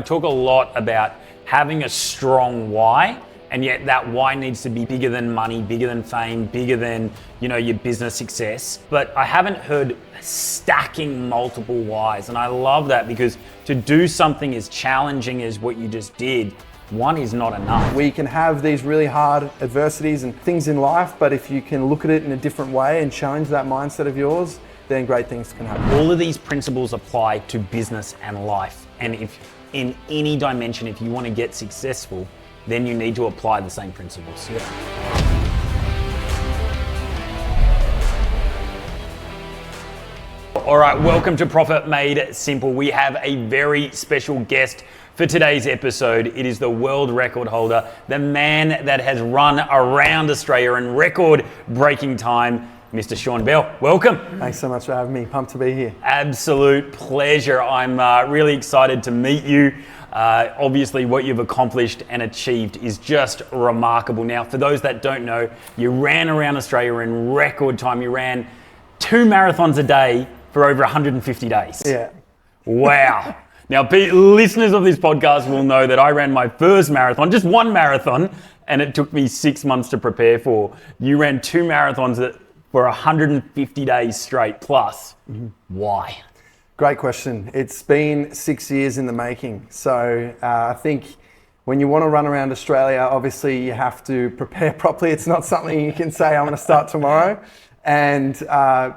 I talk a lot about having a strong why, and yet that why needs to be bigger than money, bigger than fame, bigger than, your business success. But I haven't heard stacking multiple whys, and I love that because to do something as challenging as what you just did, one is not enough. We can have these really hard adversities and things in life, but if you can look at it in a different way and challenge that mindset of yours, then great things can happen. All of these principles apply to business and life. And if in any dimension, if you want to get successful, then you need to apply the same principles. Yeah. All right, welcome to Profit Made Simple. We have a very special guest for today's episode. It is the world record holder, the man that has run around Australia in record-breaking time, Mr. Sean Bell. Welcome. Thanks so much for having me. Pumped to be here. Absolute pleasure. I'm really excited to meet you. Obviously, what you've accomplished and achieved is just remarkable. Now, for those that don't know, you ran around Australia in record time. You ran 2 marathons a day for over 150 days. Yeah. Wow. Now, listeners of this podcast will know that I ran my first marathon, just one marathon, and it took me 6 months to prepare for. You ran 2 marathons for 150 days straight plus. Mm-hmm. Why? Great question. It's been 6 years in the making. So I think when you want to run around Australia, obviously you have to prepare properly. It's not something you can say, I'm going to start tomorrow. And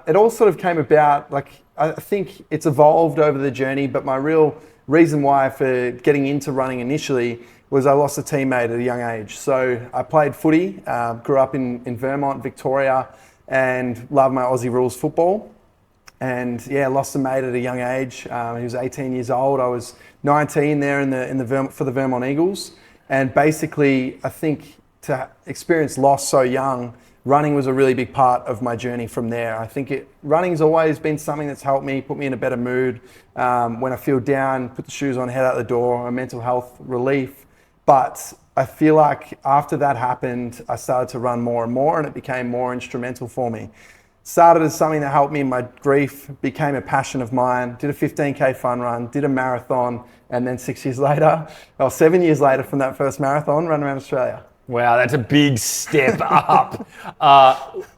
it all sort of came about, I think it's evolved over the journey, but my real reason why for getting into running initially was I lost a teammate at a young age. So I played footy, grew up in Vermont, Victoria, and loved my Aussie rules football. And yeah, lost a mate at a young age. He was 18 years old. I was 19 there for the Vermont Eagles. And basically, I think to experience loss so young, running was a really big part of my journey from there. I think running's always been something that's helped me, put me in a better mood. When I feel down, put the shoes on, head out the door, a mental health relief. But I feel like after that happened, I started to run more and more, and it became more instrumental for me. Started as something that helped me in my grief, became a passion of mine, did a 15K fun run, did a marathon, and then 7 years later from that first marathon, ran around Australia. Wow, that's a big step up.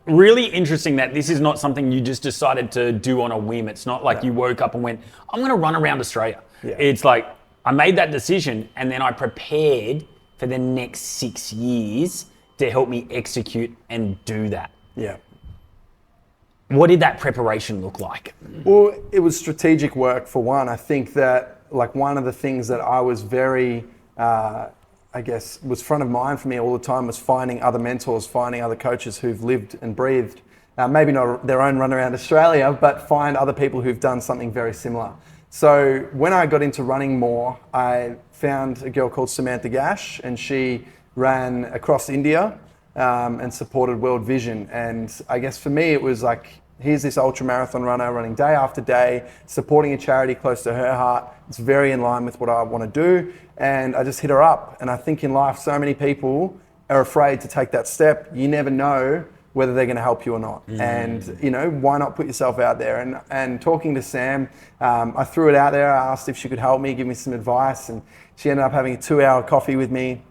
Really interesting that this is not something you just decided to do on a whim. It's not like you woke up and went, I'm going to run around Australia. Yeah. It's like, I made that decision and then I prepared for the next 6 years to help me execute and do that. Yeah. What did that preparation look like? Well, it was strategic work for one. I think that one of the things that I was very, was front of mind for me all the time was finding other mentors, finding other coaches who've lived and breathed, maybe not their own run around Australia, but find other people who've done something very similar. So when I got into running more, I found a girl called Samantha Gash, and she ran across India and supported World Vision. And I guess for me, it was like, here's this ultra marathon runner running day after day, supporting a charity close to her heart. It's very in line with what I want to do. And I just hit her up. And I think in life, so many people are afraid to take that step. You never know whether they're going to help you or not. And, why not put yourself out there? And talking to Sam, I threw it out there. I asked if she could help me, give me some advice. And she ended up having a 2-hour coffee with me,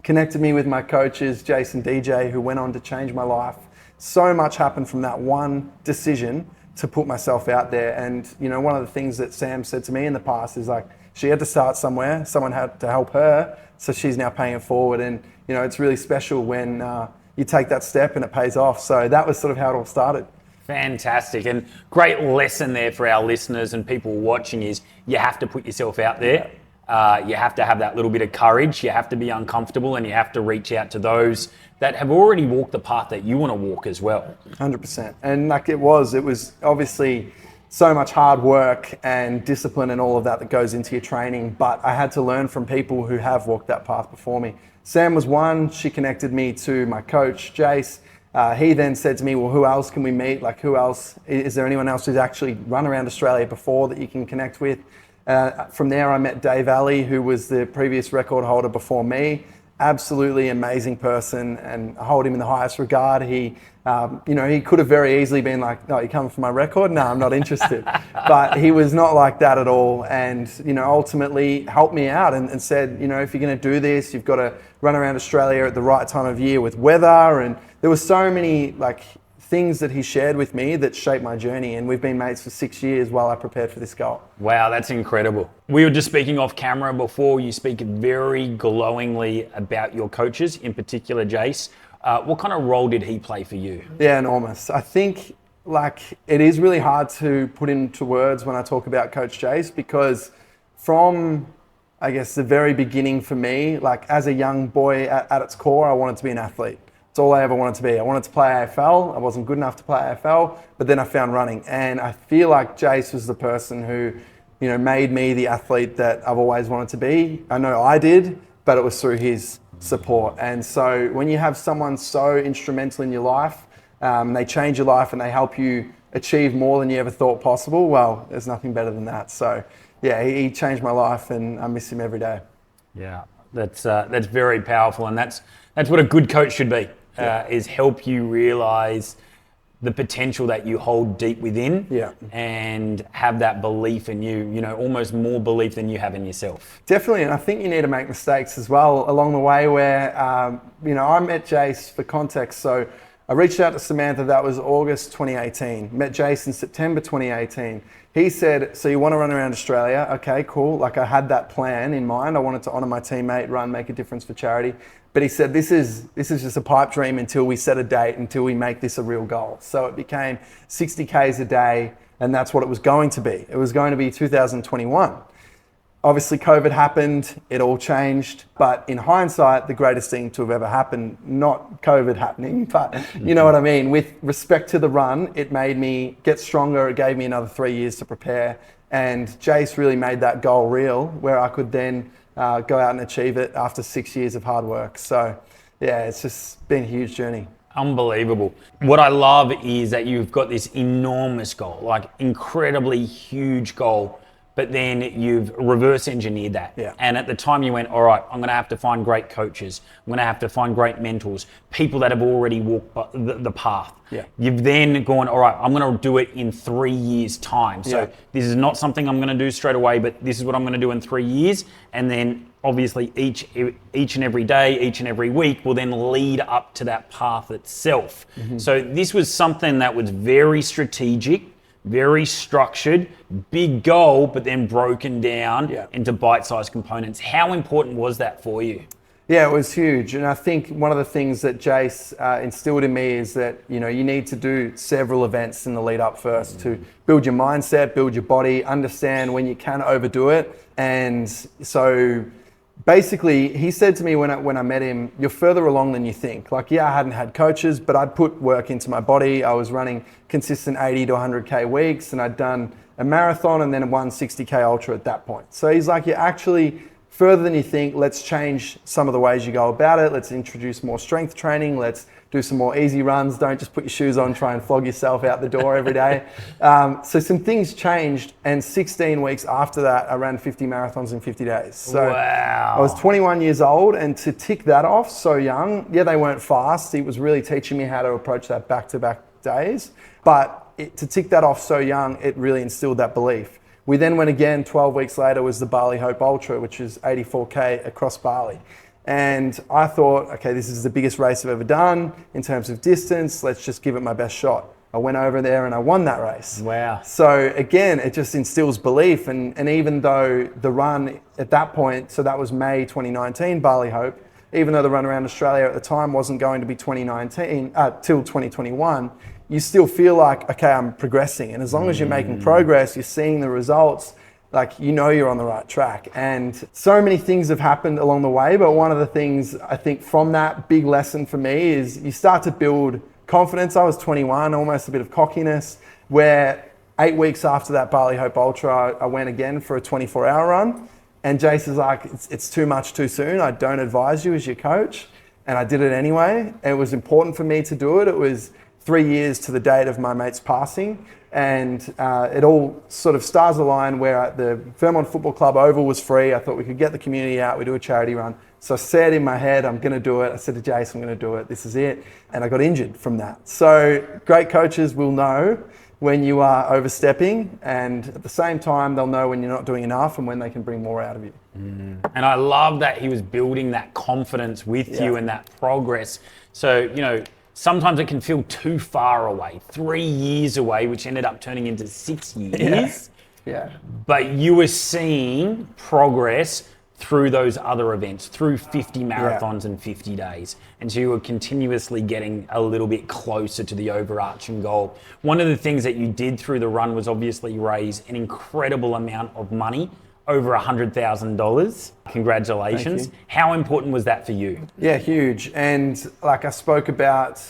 connected me with my coaches, Jason DJ, who went on to change my life. So much happened from that one decision to put myself out there. And, one of the things that Sam said to me in the past is she had to start somewhere. Someone had to help her. So she's now paying it forward. And, it's really special when you take that step and it pays off. So that was sort of how it all started. Fantastic. And great lesson there for our listeners and people watching is you have to put yourself out there. You have to have that little bit of courage. You have to be uncomfortable and you have to reach out to those that have already walked the path that you want to walk as well. 100%. And it was obviously so much hard work and discipline and all of that goes into your training. But I had to learn from people who have walked that path before me. Sam was one. She connected me to my coach, Jace. He then said to me, well, who else can we meet? Who else? Is there anyone else who's actually run around Australia before that you can connect with? From there, I met Dave Alley, who was the previous record holder before me. absolutely amazing person, and I hold him in the highest regard. He, he could have very easily been like, "No, you coming for my record? No, I'm not interested." But he was not like that at all, and ultimately helped me out and said, if you're going to do this, you've got to run around Australia at the right time of year with weather. And there were so many things that he shared with me that shaped my journey, and we've been mates for 6 years while I prepared for this goal. Wow, that's incredible. We were just speaking off camera before. You speak very glowingly about your coaches, in particular Jace. What kind of role did he play for you? Yeah, enormous. I think it is really hard to put into words when I talk about Coach Jace, because from, I guess, the very beginning for me, as a young boy at its core, I wanted to be an athlete. It's all I ever wanted to be. I wanted to play AFL. I wasn't good enough to play AFL, but then I found running. And I feel like Jace was the person who, made me the athlete that I've always wanted to be. I know I did, but it was through his support. And so when you have someone so instrumental in your life, they change your life and they help you achieve more than you ever thought possible, well, there's nothing better than that. So yeah, he changed my life, and I miss him every day. Yeah, that's very powerful, and that's what a good coach should be. Is help you realize the potential that you hold deep within, and have that belief in you, almost more belief than you have in yourself. Definitely, and I think you need to make mistakes as well along the way where, I met Jace, for context, so I reached out to Samantha, that was August 2018, met Jace in September 2018. He said, "So you want to run around Australia?" Okay, cool. I had that plan in mind. I wanted to honour my teammate, run, make a difference for charity. But he said, this is just a pipe dream until we set a date, until we make this a real goal. So it became 60 Ks a day, and that's what it was going to be. It was going to be 2021. Obviously, COVID happened, it all changed. But in hindsight, the greatest thing to have ever happened, not COVID happening, but you know what I mean? With respect to the run, it made me get stronger. It gave me another 3 years to prepare. And Jace really made that goal real, where I could then go out and achieve it after 6 years of hard work. So yeah, it's just been a huge journey. Unbelievable. What I love is that you've got this enormous goal, incredibly huge goal, but then you've reverse engineered that. Yeah. And at the time you went, all right, I'm going to have to find great coaches. I'm going to have to find great mentors, people that have already walked the path. Yeah. You've then gone, all right, I'm going to do it in 3 years' time. So this is not something I'm going to do straight away, but this is what I'm going to do in 3 years. And then obviously each and every day, each and every week will then lead up to that path itself. Mm-hmm. So this was something that was very strategic, very structured, big goal, but then broken down into bite-sized components. How important was that for you? Yeah, it was huge. And I think one of the things that Jace instilled in me is that, you need to do several events in the lead up first to build your mindset, build your body, understand when you can overdo it. And so basically, he said to me when I met him, "You're further along than you think." I hadn't had coaches, but I'd put work into my body. I was running consistent 80 to 100K weeks, and I'd done a marathon and then a 160K ultra at that point. So he's like, "You're actually further than you think. Let's change some of the ways you go about it. Let's introduce more strength training. Let's do some more easy runs. Don't just put your shoes on, try and flog yourself out the door every day." So some things changed, and 16 weeks after that, I ran 50 marathons in 50 days. So wow. I was 21 years old, and to tick that off so young, they weren't fast. He was really teaching me how to approach that back-to-back days. But to tick that off so young, it really instilled that belief. We then went again, 12 weeks later was the Bali Hope Ultra, which is 84K across Bali. And I thought, okay, this is the biggest race I've ever done in terms of distance. Let's just give it my best shot. I went over there and I won that race. Wow. So again, it just instills belief. And even though the run at that point, so that was May 2019, Bali Hope, even though the run around Australia at the time wasn't going to be 2019 till 2021, you still feel like, okay, I'm progressing. And as long as you're making progress, you're seeing the results, you're on the right track. And so many things have happened along the way, but one of the things I think from that big lesson for me is you start to build confidence. I was 21, almost a bit of cockiness, where 8 weeks after that Bali Hope Ultra, I went again for a 24-hour run. And Jace is like, it's too much too soon. I don't advise you as your coach. And I did it anyway. It was important for me to do it. It was 3 years to the date of my mate's passing. And it all sort of stars align where the Vermont Football Club Oval was free. I thought we could get the community out, we do a charity run. So I said in my head, I'm going to do it. I said to Jace, I'm going to do it. This is it. And I got injured from that. So great coaches will know when you are overstepping, and at the same time, they'll know when you're not doing enough and when they can bring more out of you. And I love that he was building that confidence with you and that progress. So, sometimes it can feel too far away, 3 years away, which ended up turning into 6 years. Yeah. But you were seeing progress through those other events, through 50 marathons and 50 days. And so you were continuously getting a little bit closer to the overarching goal. One of the things that you did through the run was obviously raise an incredible amount of money, over $100,000. Congratulations. Thank you. How important was that for you? Yeah, huge. And like I spoke about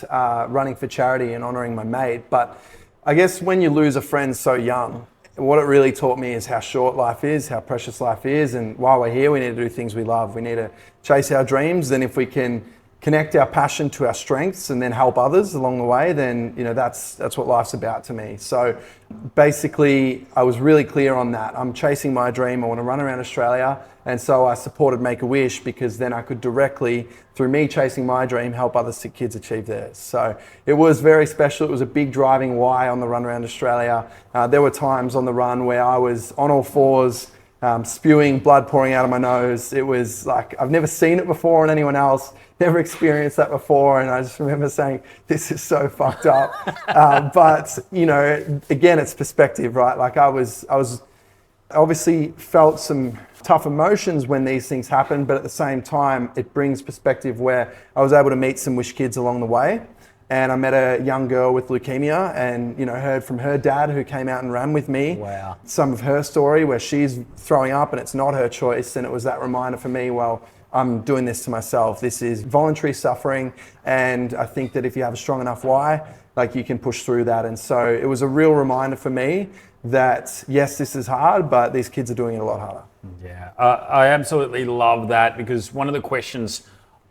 running for charity and honouring my mate, but I guess when you lose a friend so young, what it really taught me is how short life is, how precious life is. And while we're here, we need to do things we love. We need to chase our dreams. And if we can connect our passion to our strengths and then help others along the way, then that's what life's about to me. So basically, I was really clear on that. I'm chasing my dream. I want to run around Australia. And so I supported Make-A-Wish because then I could directly, through me chasing my dream, help other sick kids achieve theirs. So it was very special. It was a big driving why on the run around Australia. There were times on the run where I was on all fours, spewing, blood pouring out of my nose. It was like, I've never seen it before on anyone else, never experienced that before. And I just remember saying, this is so fucked up. But, again, it's perspective, right? Like I was obviously felt some tough emotions when these things happen, but at the same time, it brings perspective where I was able to meet some Wish kids along the way. And I met a young girl with leukemia and, heard from her dad who came out and ran with me. Wow. Some of her story where she's throwing up and it's not her choice. And it was that reminder for me, well, I'm doing this to myself. This is voluntary suffering. And I think that if you have a strong enough why, like you can push through that. And so it was a real reminder for me that yes, this is hard, but these kids are doing it a lot harder. Yeah, I absolutely love that, because one of the questions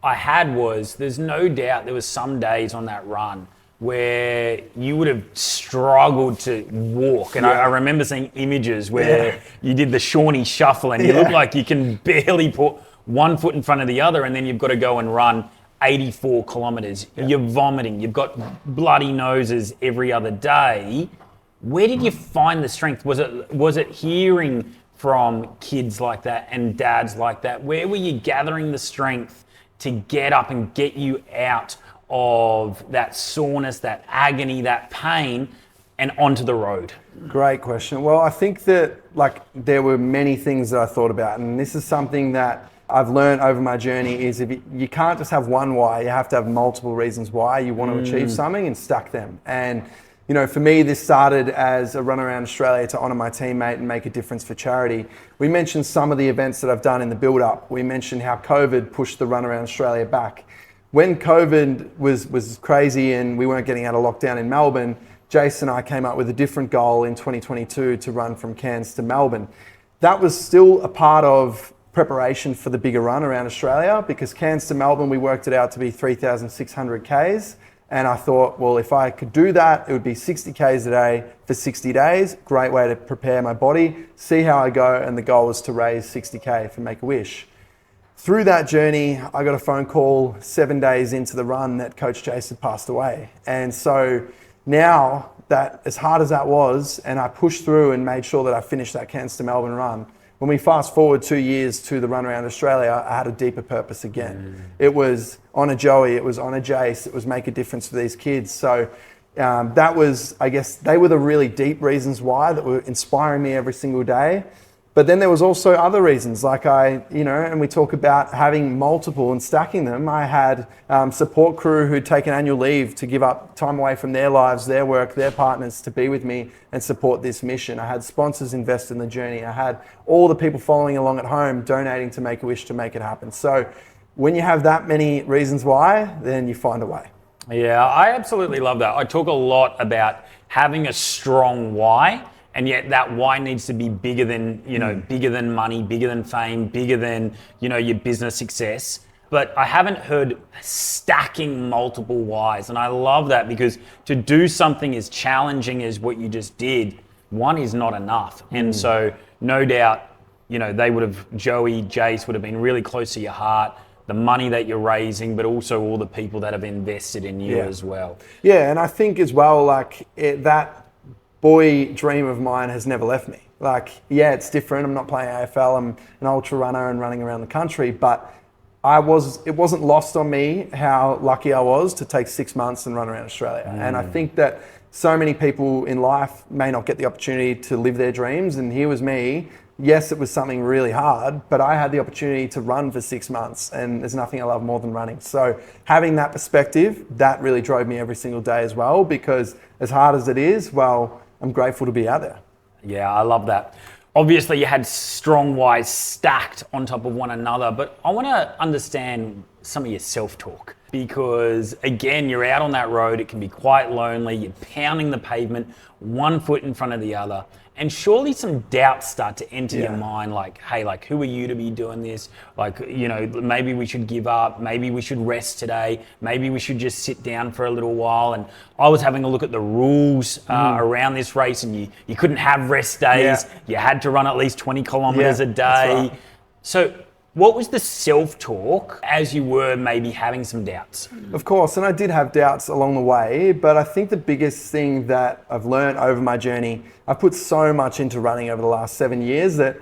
I had was, there's no doubt there was some days on that run where you would have struggled to walk. And I remember seeing images where you did the Shawnee shuffle and you look like you can barely put one foot in front of the other, and then you've got to go and run 84 kilometers. You're vomiting. You've got bloody noses every other day. Where did you find the strength? Was it hearing from kids like that and dads like that? Where were you gathering the strength to get up and get you out of that soreness, that agony, that pain, and onto the road? Great question. Well, I think that there were many things that I thought about, and this is something that I've learned over my journey is if you can't just have one why, you have to have multiple reasons why you want to achieve something and stack them. And for me, this started as a run around Australia to honour my teammate and make a difference for charity. We mentioned some of the events that I've done in the build-up. We mentioned how COVID pushed the run around Australia back. When COVID was crazy and we weren't getting out of lockdown in Melbourne, Jason and I came up with a different goal in 2022 to run from Cairns to Melbourne. That was still a part of preparation for the bigger run around Australia, because Cairns to Melbourne, we worked it out to be 3,600 Ks. And I thought, well, if I could do that, it would be 60 Ks a day for 60 days. Great way to prepare my body, see how I go. And the goal was to raise 60K for Make-A-Wish. Through that journey, I got a phone call 7 days into the run that Coach Jace had passed away. And so now that, as hard as that was, and I pushed through and made sure that I finished that Cairns to Melbourne run, when we fast forward 2 years to the run around Australia, I had a deeper purpose again. It was honour Joey, it was honour Jace, it was make a difference for these kids. So that was, I guess, they were the really deep reasons why that were inspiring me every single day. But then there was also other reasons, like and we talk about having multiple and stacking them. I had support crew who'd taken annual leave to give up time away from their lives, their work, their partners to be with me and support this mission. I had sponsors invest in the journey. I had all the people following along at home donating to Make-A-Wish to make it happen. So when you have that many reasons why, then you find a way. Yeah, I absolutely love that. I talk a lot about having a strong why. And yet that why needs to be bigger than, bigger than money, bigger than fame, bigger than, your business success. but I haven't heard stacking multiple whys. And I love that, because to do something as challenging as what you just did, one is not enough. And so no doubt, Joey, Jace would have been really close to your heart, the money that you're raising, but also all the people that have invested in you as well. Yeah, and I think as well, that boy dream of mine has never left me. It's different. I'm not playing AFL. I'm an ultra runner and running around the country, but it wasn't lost on me how lucky I was to take 6 months and run around Australia. And I think that so many people in life may not get the opportunity to live their dreams. And here was me. Yes, it was something really hard, but I had the opportunity to run for 6 months, and there's nothing I love more than running. So having that perspective, that really drove me every single day as well, because as hard as it is, I'm grateful to be out there. Yeah, I love that. Obviously, you had strong whys stacked on top of one another, but I want to understand some of your self-talk, because again, you're out on that road, it can be quite lonely, you're pounding the pavement, one foot in front of the other, and surely some doubts start to enter your mind, hey, who are you to be doing this? Maybe we should give up, maybe we should rest today, maybe we should just sit down for a little while. And I was having a look at the rules around this race, and you couldn't have rest days, you had to run at least 20 kilometers a day. That's right. So what was the self-talk as you were maybe having some doubts? Of course, and I did have doubts along the way, but I think the biggest thing that I've learned over my journey, I've put so much into running over the last 7 years that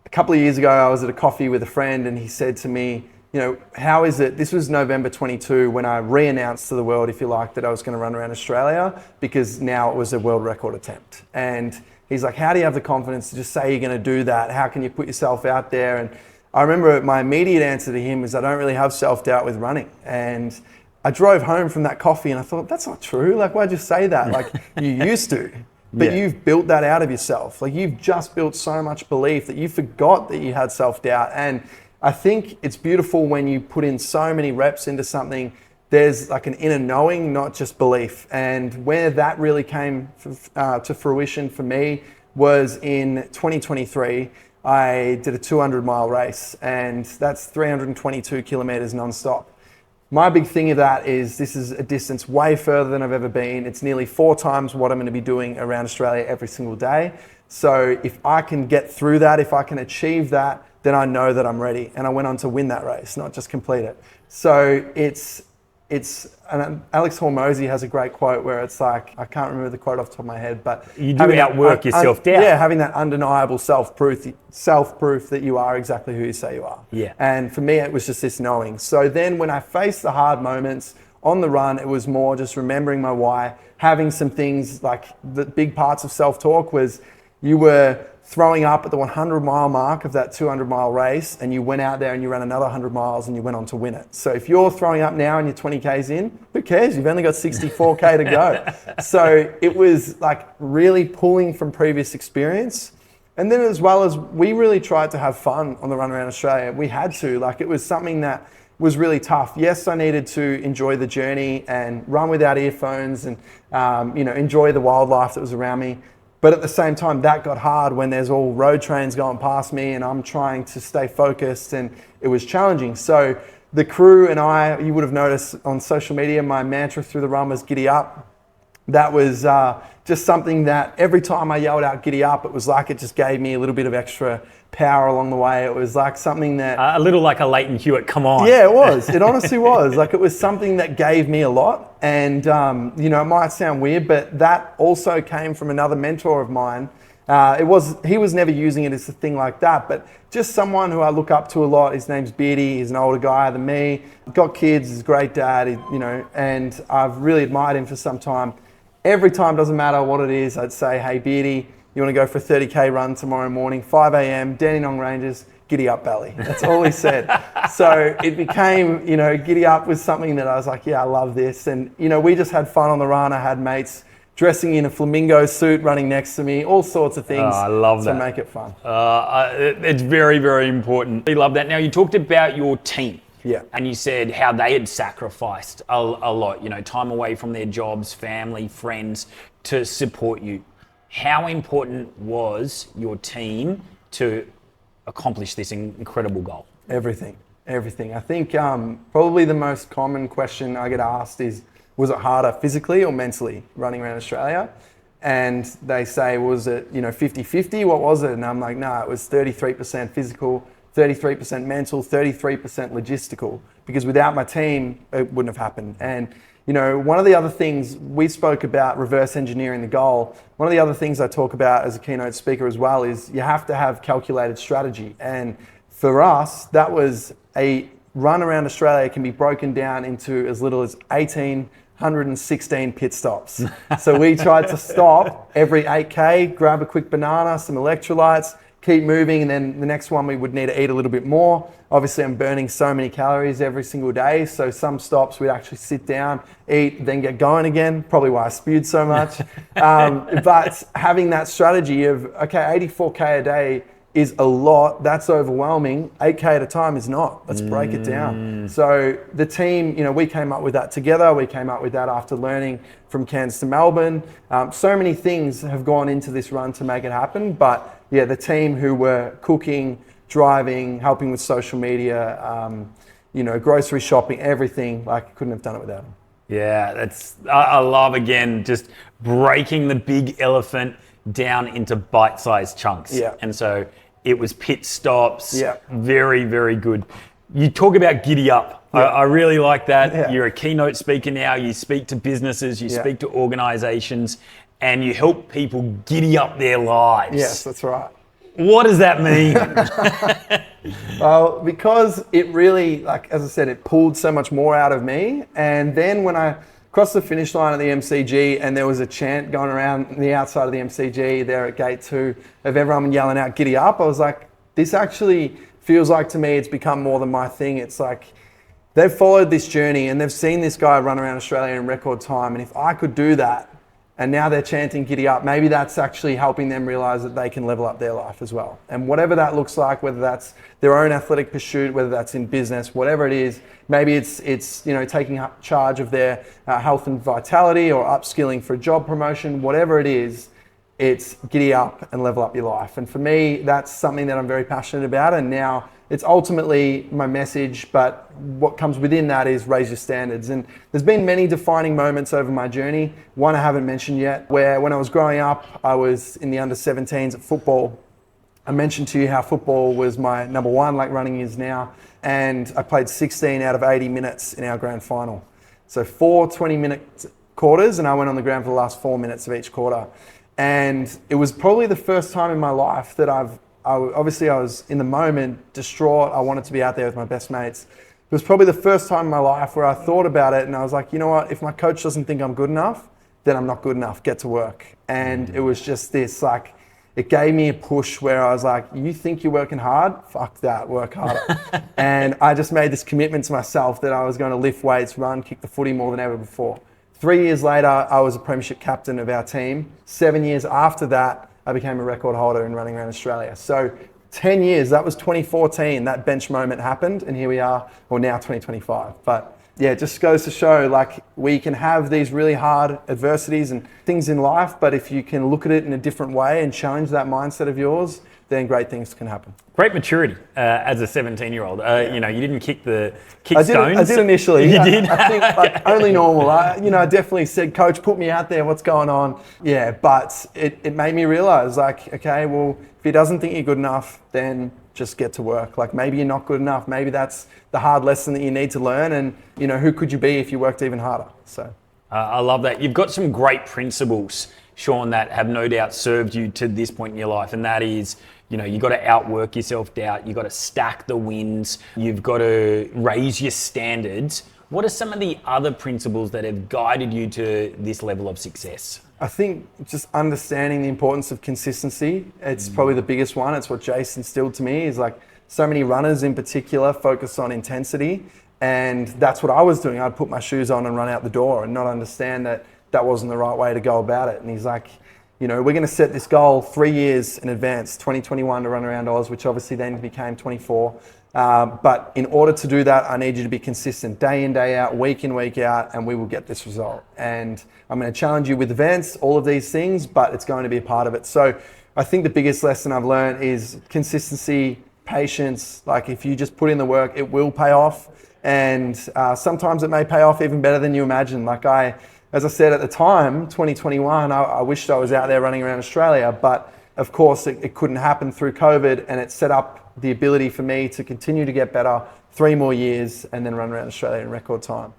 a couple of years ago I was at a coffee with a friend, and he said to me, how is it, this was November 22, when I re-announced to the world, if you like, that I was going to run around Australia, because now it was a world record attempt. And he's like, how do you have the confidence to just say you're going to do that? How can you put yourself out there? And I remember my immediate answer to him was, I don't really have self-doubt with running. And I drove home from that coffee and I thought, that's not true. Why'd you say that? You used to, but you've built that out of yourself. You've just built so much belief that you forgot that you had self-doubt. And I think it's beautiful when you put in so many reps into something, there's an inner knowing, not just belief. And where that really came to fruition for me was in 2023. I did a 200-mile race, and that's 322 kilometers nonstop. My big thing of that is this is a distance way further than I've ever been. It's nearly 4 times what I'm going to be doing around Australia every single day. So if I can get through that, if I can achieve that, then I know that I'm ready. And I went on to win that race, not just complete it. So and Alex Hormozy has a great quote where it's I can't remember the quote off the top of my head, but you do outwork your self-doubt. Yeah, having that undeniable self-proof that you are exactly who you say you are. Yeah. And for me, it was just this knowing. So then when I faced the hard moments on the run, it was more just remembering my why, having some things the big parts of self-talk was you were throwing up at the 100-mile mark of that 200-mile race, and you went out there and you ran another 100 miles and you went on to win it. So if you're throwing up now and you're 20Ks in, who cares? You've only got 64K to go. So it was really pulling from previous experience. And then as well as we really tried to have fun on the run around Australia. We had to. It was something that was really tough. Yes, I needed to enjoy the journey and run without earphones and enjoy the wildlife that was around me. But at the same time, that got hard when there's all road trains going past me and I'm trying to stay focused, and it was challenging. So the crew and I, you would have noticed on social media, my mantra through the run was giddy up. That was just something that every time I yelled out giddy up, it was it just gave me a little bit of extra power along the way. It was something that... a little like a Leighton Hewitt, come on. Yeah, it was. It honestly was. It was something that gave me a lot. And, it might sound weird, but that also came from another mentor of mine. He was never using it as a thing like that, but just someone who I look up to a lot. His name's Beardy. He's an older guy than me. Got kids. He's a great dad, and I've really admired him for some time. Every time, doesn't matter what it is, I'd say, hey, Beardy, you want to go for a 30K run tomorrow morning, 5 a.m., Dandenong Ranges, giddy up, Bally. That's all he said. So it became, giddy up was something that I was I love this. And, we just had fun on the run. I had mates dressing in a flamingo suit running next to me, all sorts of things. I love that. To make it fun. It's very, very important. I love that. Now, you talked about your team. Yeah. And you said how they had sacrificed a lot, time away from their jobs, family, friends to support you. How important was your team to accomplish this incredible goal? Everything. Everything. I think probably the most common question I get asked is, was it harder physically or mentally running around Australia? And they say, was it 50-50? What was it? And I'm like, no, it was 33% physical, 33% mental, 33% logistical. Because without my team, it wouldn't have happened. And one of the other things we spoke about, reverse engineering the goal. One of the other things I talk about as a keynote speaker as well is you have to have calculated strategy. And for us, that was a run around Australia can be broken down into as little as 1,816 pit stops. So we tried to stop every 8K, grab a quick banana, some electrolytes, keep moving, and then the next one we would need to eat a little bit more. Obviously, I'm burning so many calories every single day, so some stops we'd actually sit down, eat, then get going again, probably why I spewed so much. But having that strategy of, okay, 84K a day is a lot, that's overwhelming, 8K at a time is not. Let's break it down. So the team, we came up with that together. We came up with that after learning from Cairns to Melbourne. So many things have gone into this run to make it happen, but yeah, the team who were cooking, driving, helping with social media, grocery shopping, everything, couldn't have done it without them. Yeah, I love, again, just breaking the big elephant down into bite-sized chunks. Yeah. And so it was pit stops. Yeah. Very, very good. You talk about giddy up. Yeah. I really like that. Yeah. You're a keynote speaker now. You speak to businesses, you speak to organizations, and you help people giddy up their lives. Yes, that's right. What does that mean? Well, because it really, as I said, it pulled so much more out of me. And then when I crossed the finish line at the MCG and there was a chant going around the outside of the MCG there at gate 2 of everyone yelling out, giddy up, I was like, this actually feels like to me it's become more than my thing. It's like they've followed this journey and they've seen this guy run around Australia in record time. And if I could do that, and now they're chanting giddy up, maybe that's actually helping them realize that they can level up their life as well. And whatever that looks like, whether that's their own athletic pursuit, whether that's in business, whatever it is, maybe it's taking charge of their health and vitality or upskilling for a job promotion, whatever it is, it's giddy up and level up your life. And for me, that's something that I'm very passionate about. And now it's ultimately my message, but what comes within that is raise your standards. And there's been many defining moments over my journey. One I haven't mentioned yet, where when I was growing up, I was in the under 17s at football. I mentioned to you how football was my number one, like running is now. And I played 16 out of 80 minutes in our grand final. So 4 20-minute quarters, and I went on the ground for the last 4 minutes of each quarter. And it was probably the first time in my life that I was in the moment, distraught. I wanted to be out there with my best mates. It was probably the first time in my life where I thought about it and I was like, you know what, if my coach doesn't think I'm good enough, then I'm not good enough, get to work. And it was just this, it gave me a push where I was like, you think you're working hard? Fuck that, work harder. And I just made this commitment to myself that I was going to lift weights, run, kick the footy more than ever before. 3 years later, I was a premiership captain of our team. 7 years after that, I became a record holder in running around Australia. So 10 years, that was 2014, that bench moment happened, and here we are, well now 2025. But yeah, it just goes to show we can have these really hard adversities and things in life, but if you can look at it in a different way and challenge that mindset of yours, then great things can happen. Great maturity as a 17-year-old. You didn't kick stones. I did initially. You did? I think only normal. I definitely said, coach, put me out there. What's going on? Yeah, but it made me realize okay, well, if he doesn't think you're good enough, then just get to work. Maybe you're not good enough. Maybe that's the hard lesson that you need to learn. And who could you be if you worked even harder? So I love that. You've got some great principles, Sean, that have no doubt served you to this point in your life, and that is, you've got to outwork your self-doubt, you've got to stack the wins, you've got to raise your standards. What are some of the other principles that have guided you to this level of success? I think just understanding the importance of consistency, it's probably the biggest one. It's what Jason instilled to me, is so many runners in particular focus on intensity, and that's what I was doing. I'd put my shoes on and run out the door and not understand that that wasn't the right way to go about it. And he's like, we're going to set this goal 3 years in advance, 2021 to run around Oz, which obviously then became 24. But in order to do that, I need you to be consistent day in, day out, week in, week out, and we will get this result. And I'm going to challenge you with events, all of these things, but it's going to be a part of it. So I think the biggest lesson I've learned is consistency, patience. Like if you just put in the work, it will pay off. And sometimes it may pay off even better than you imagine. As I said at the time, 2021, I wished I was out there running around Australia, but of course it couldn't happen through COVID, and it set up the ability for me to continue to get better 3 more years and then run around Australia in record time.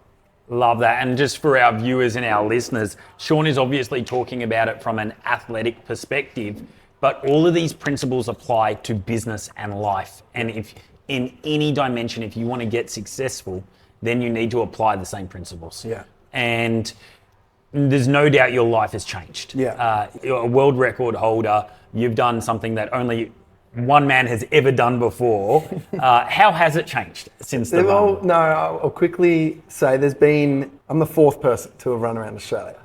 Love that. And just for our viewers and our listeners, Sean is obviously talking about it from an athletic perspective, but all of these principles apply to business and life. And if in any dimension, if you want to get successful, then you need to apply the same principles. Yeah. And there's no doubt your life has changed. Yeah. You're a world record holder. You've done something that only one man has ever done before. How has it changed since the run? No, I'll quickly say I'm the 4th person to have run around Australia.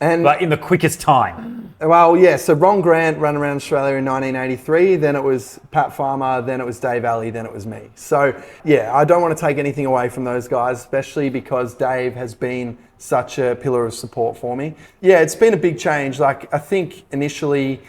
But in the quickest time. Well, yeah, so Ron Grant ran around Australia in 1983, then it was Pat Farmer, then it was Dave Alley, then it was me. So yeah, I don't want to take anything away from those guys, especially because Dave has been such a pillar of support for me. Yeah, it's been a big change. I think initially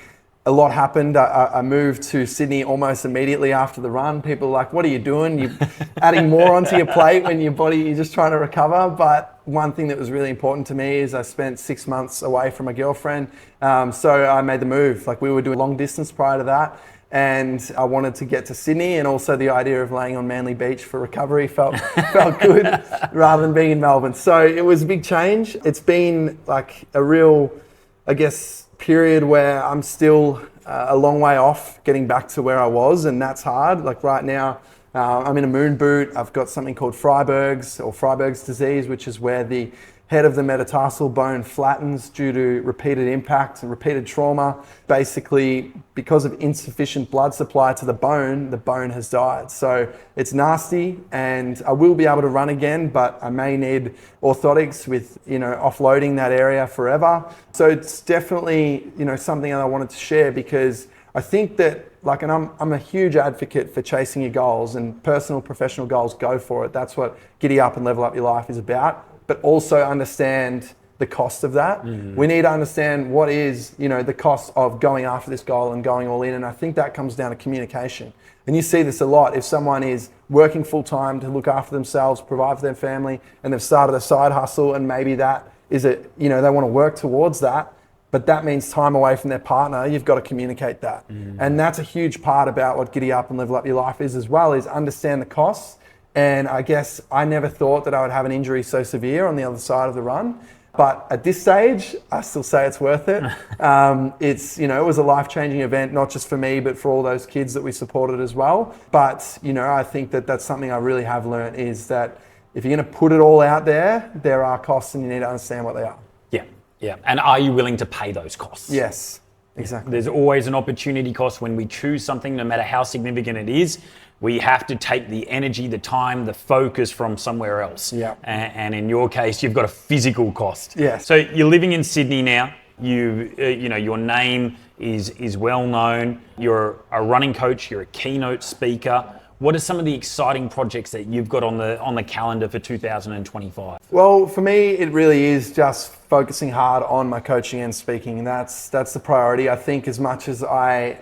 a lot happened. I moved to Sydney almost immediately after the run. People were like, what are you doing? You're adding more onto your plate when you're just trying to recover. But one thing that was really important to me is I spent 6 months away from my girlfriend. So I made the move. We were doing long distance prior to that. And I wanted to get to Sydney, and also the idea of laying on Manly Beach for recovery felt good rather than being in Melbourne. So it was a big change. It's been a real, period where I'm still a long way off getting back to where I was, and that's hard. Right now, I'm in a moon boot. I've got something called Freiberg's disease, which is where the head of the metatarsal bone flattens due to repeated impact and repeated trauma. Basically, because of insufficient blood supply to the bone has died. So it's nasty, and I will be able to run again, but I may need orthotics with, offloading that area forever. So it's definitely, something that I wanted to share, because I think that and I'm a huge advocate for chasing your goals, and personal, professional goals, go for it. That's what Giddy Up and Level Up Your Life is about. But also understand the cost of that. Mm-hmm. We need to understand what is, the cost of going after this goal and going all in. And I think that comes down to communication. And you see this a lot. If someone is working full time to look after themselves, provide for their family, and they've started a side hustle, and maybe that is they want to work towards that, but that means time away from their partner, you've got to communicate that. Mm-hmm. And that's a huge part about what Giddy Up and Level Up Your Life is as well, is understand the costs. And I never thought that I would have an injury so severe on the other side of the run. But at this stage, I still say it's worth it. It was a life-changing event, not just for me, but for all those kids that we supported as well. But, I think that that's something I really have learned, is that if you're going to put it all out there, there are costs, and you need to understand what they are. Yeah. And are you willing to pay those costs? Yes, exactly. There's always an opportunity cost when we choose something, no matter how significant it is. We have to take the energy, the time, the focus from somewhere else. Yeah. And in your case, you've got a physical cost. Yes. So you're living in Sydney now. Your name is well known. You're a running coach. You're a keynote speaker. What are some of the exciting projects that you've got on the calendar for 2025? Well, for me, it really is just focusing hard on my coaching and speaking. That's the priority. I think as much as I've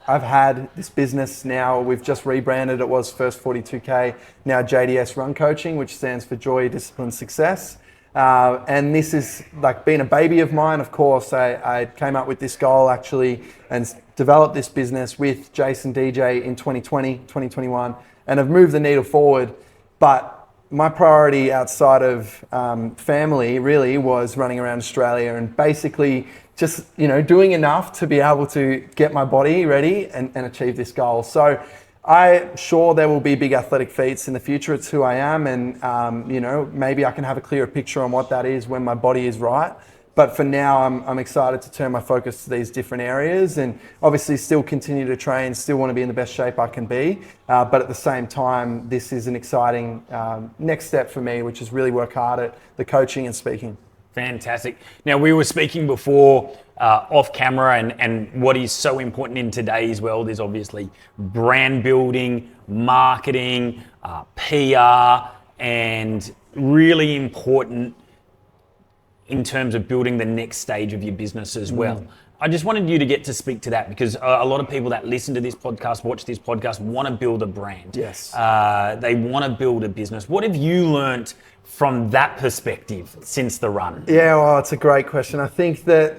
had this business now, we've just rebranded. It was First 42K, now JDS Run Coaching, which stands for Joy, Discipline, Success. And this is been a baby of mine. Of course, I came up with this goal actually and developed this business with Jason DJ in 2020, 2021, and have moved the needle forward. But my priority outside of family really was running around Australia and basically just, doing enough to be able to get my body ready and achieve this goal. So I'm sure there will be big athletic feats in the future. It's who I am, and maybe I can have a clearer picture on what that is when my body is right. But for now, I'm excited to turn my focus to these different areas, and obviously still continue to train, still want to be in the best shape I can be. But at the same time, this is an exciting next step for me, which is really work hard at the coaching and speaking. Fantastic. Now, we were speaking before off camera, and what is so important in today's world is obviously brand building, marketing, PR, and really important in terms of building the next stage of your business as well. I just wanted you to get to speak to that because a lot of people that listen to this podcast, watch this podcast, want to build a brand. Yes. They want to build a business. What have you learnt from that perspective since the run? Yeah, well, it's a great question. I think that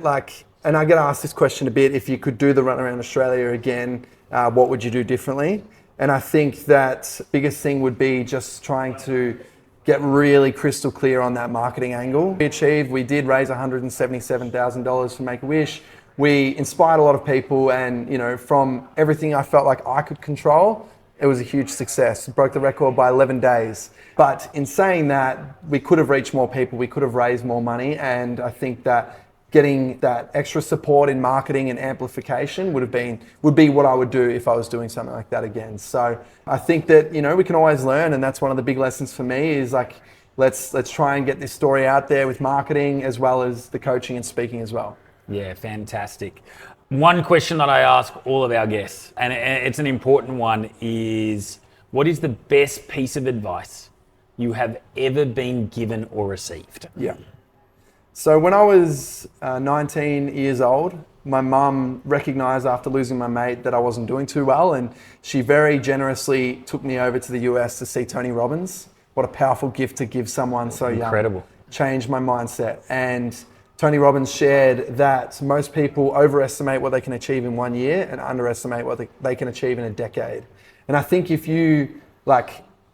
and I get asked this question a bit, if you could do the run around Australia again, what would you do differently? And I think that biggest thing would be just trying to get really crystal clear on that marketing angle. We did raise $177,000 for Make-A-Wish. We inspired a lot of people, and from everything I felt like I could control, it was a huge success. It broke the record by 11 days. But in saying that, we could have reached more people, we could have raised more money, and I think that getting that extra support in marketing and amplification would be what I would do if I was doing something like that again. So I think that we can always learn, and that's one of the big lessons for me is let's try and get this story out there with marketing as well as the coaching and speaking as well. Yeah, fantastic. One question that I ask all of our guests, and it's an important one, is what is the best piece of advice you have ever been given or received? Yeah. So when I was 19 years old, my mum recognised after losing my mate that I wasn't doing too well, and she very generously took me over to the US to see Tony Robbins. What a powerful gift to give someone so young. Incredible. Changed my mindset. And Tony Robbins shared that most people overestimate what they can achieve in 1 year and underestimate what they can achieve in a decade. And I think if you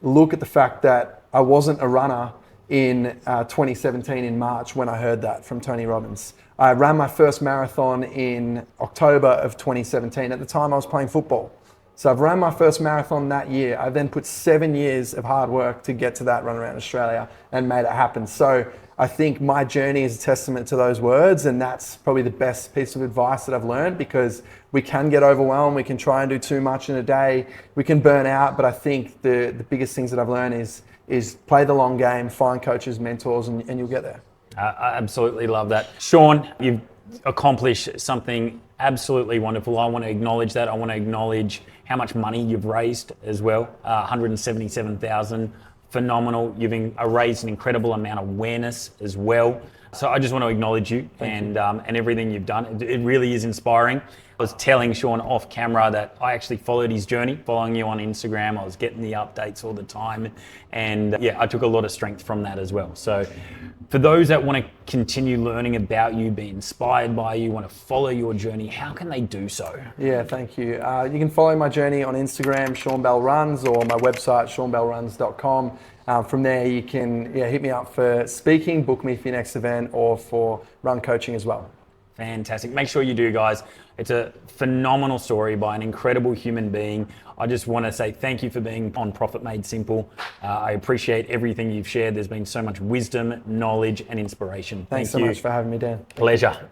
look at the fact that I wasn't a runner in 2017 in March when I heard that from Tony Robbins. I ran my first marathon in October of 2017. At the time I was playing football. So I've ran my first marathon that year. I then put 7 years of hard work to get to that run around Australia and made it happen. So I think my journey is a testament to those words, and that's probably the best piece of advice that I've learned, because we can get overwhelmed, we can try and do too much in a day, we can burn out, but I think the biggest things that I've learned is play the long game, find coaches, mentors, and you'll get there. I absolutely love that. Sean, you've accomplished something absolutely wonderful. I want to acknowledge that. I want to acknowledge how much money you've raised as well, $177,000. Phenomenal. You've raised an incredible amount of awareness as well. So I just want to acknowledge you and everything you've done. It really is inspiring. I was telling Sean off camera that I actually followed his journey, following you on Instagram. I was getting the updates all the time. And I took a lot of strength from that as well. So for those that want to continue learning about you, be inspired by you, want to follow your journey, how can they do so? Yeah, thank you. You can follow my journey on Instagram, Sean Bell Runs, or my website, seanbellruns.com. From there, you can hit me up for speaking, book me for your next event, or for run coaching as well. Fantastic. Make sure you do, guys. It's a phenomenal story by an incredible human being. I just want to say thank you for being on Profit Made Simple. I appreciate everything you've shared. There's been so much wisdom, knowledge, and inspiration. Thanks so much for having me, Dan. Pleasure.